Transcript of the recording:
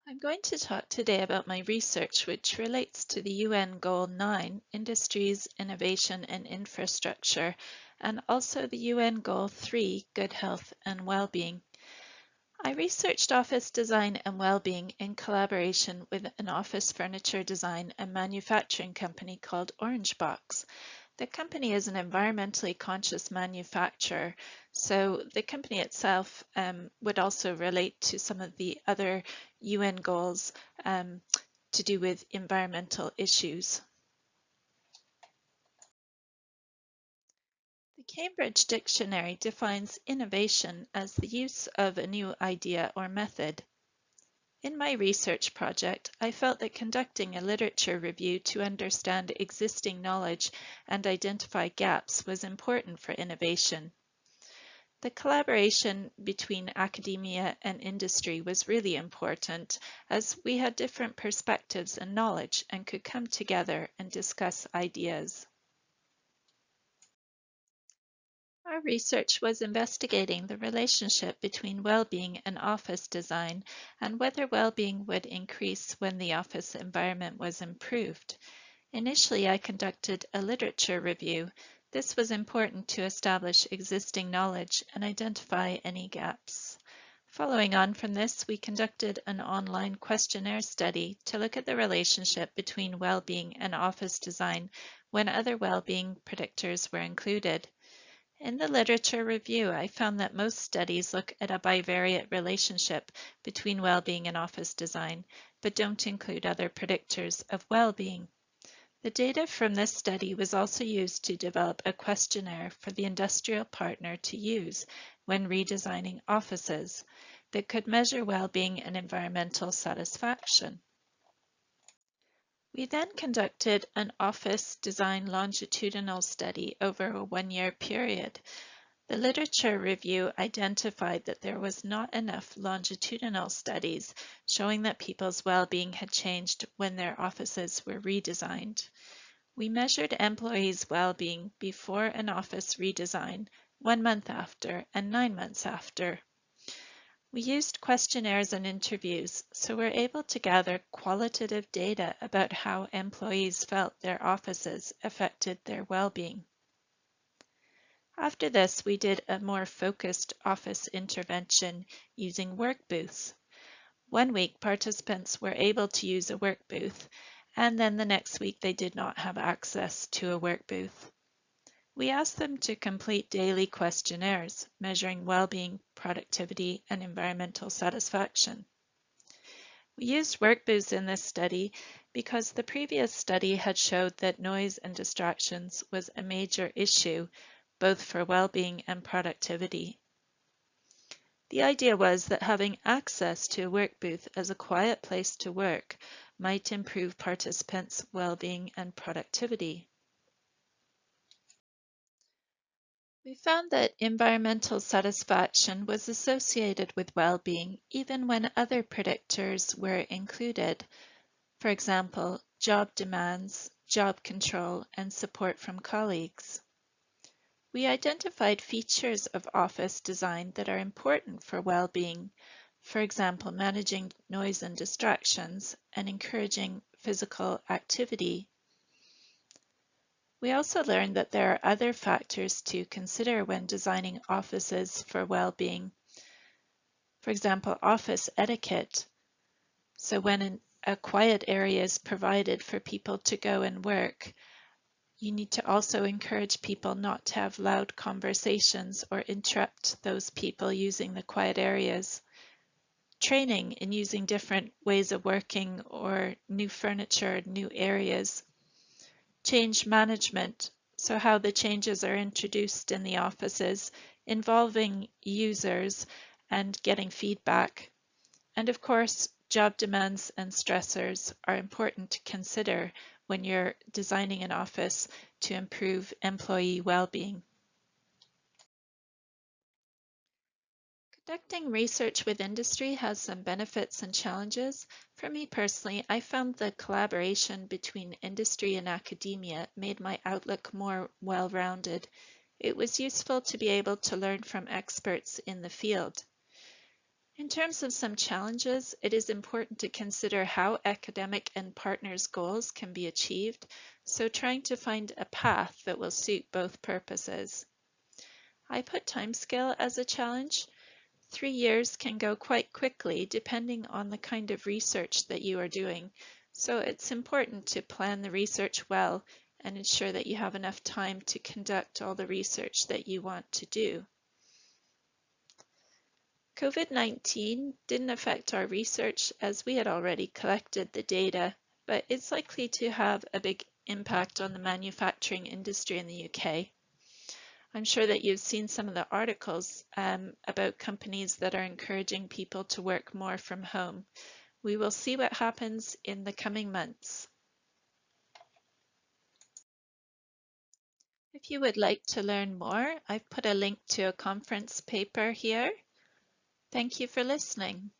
I'm going to talk today about my research, which relates to the UN Goal 9, Industries, Innovation and Infrastructure, and also the UN Goal 3, Good Health and Wellbeing. I researched office design and well-being in collaboration with an office furniture design and manufacturing company called Orangebox. The company is an environmentally conscious manufacturer, so the company itself would also relate to some of the other UN goals to do with environmental issues. The Cambridge Dictionary defines innovation as the use of a new idea or method. In my research project, I felt that conducting a literature review to understand existing knowledge and identify gaps was important for innovation. The collaboration between academia and industry was really important, as we had different perspectives and knowledge and could come together and discuss ideas. Our research was investigating the relationship between well-being and office design and whether well-being would increase when the office environment was improved. Initially, I conducted a literature review. This was important to establish existing knowledge and identify any gaps. Following on from this, we conducted an online questionnaire study to look at the relationship between well-being and office design when other well-being predictors were included. In the literature review, I found that most studies look at a bivariate relationship between well-being and office design, but don't include other predictors of well-being. The data from this study was also used to develop a questionnaire for the industrial partner to use when redesigning offices that could measure well-being and environmental satisfaction. We then conducted an office design longitudinal study over a one-year period. The literature review identified that there was not enough longitudinal studies showing that people's well-being had changed when their offices were redesigned. We measured employees' well-being before an office redesign, 1 month after, and 9 months after. We used questionnaires and interviews, so we're able to gather qualitative data about how employees felt their offices affected their well-being. After this, we did a more focused office intervention using work booths. 1 week, participants were able to use a work booth, and then the next week they did not have access to a work booth. We asked them to complete daily questionnaires measuring well-being, productivity, and environmental satisfaction. We used work booths in this study because the previous study had showed that noise and distractions was a major issue both for well-being and productivity. The idea was that having access to a work booth as a quiet place to work might improve participants' well-being and productivity. We found that environmental satisfaction was associated with well-being even when other predictors were included, for example, job demands, job control, and support from colleagues. We identified features of office design that are important for well-being, for example, managing noise and distractions and encouraging physical activity. We also learned that there are other factors to consider when designing offices for well-being. For example, office etiquette. So when a quiet area is provided for people to go and work, you need to also encourage people not to have loud conversations or interrupt those people using the quiet areas. Training in using different ways of working or new furniture, new areas. Change management, so how the changes are introduced in the offices, involving users and getting feedback. And of course, job demands and stressors are important to consider when you're designing an office to improve employee well-being. Conducting research with industry has some benefits and challenges. For me personally, I found the collaboration between industry and academia made my outlook more well-rounded. It was useful to be able to learn from experts in the field. In terms of some challenges, it is important to consider how academic and partners' goals can be achieved, so trying to find a path that will suit both purposes. I put timescale as a challenge. 3 years can go quite quickly depending on the kind of research that you are doing, so it's important to plan the research well and ensure that you have enough time to conduct all the research that you want to do. COVID-19 didn't affect our research as we had already collected the data, but it's likely to have a big impact on the manufacturing industry in the UK. I'm sure that you've seen some of the articles about companies that are encouraging people to work more from home. We will see what happens in the coming months. If you would like to learn more, I've put a link to a conference paper here. Thank you for listening.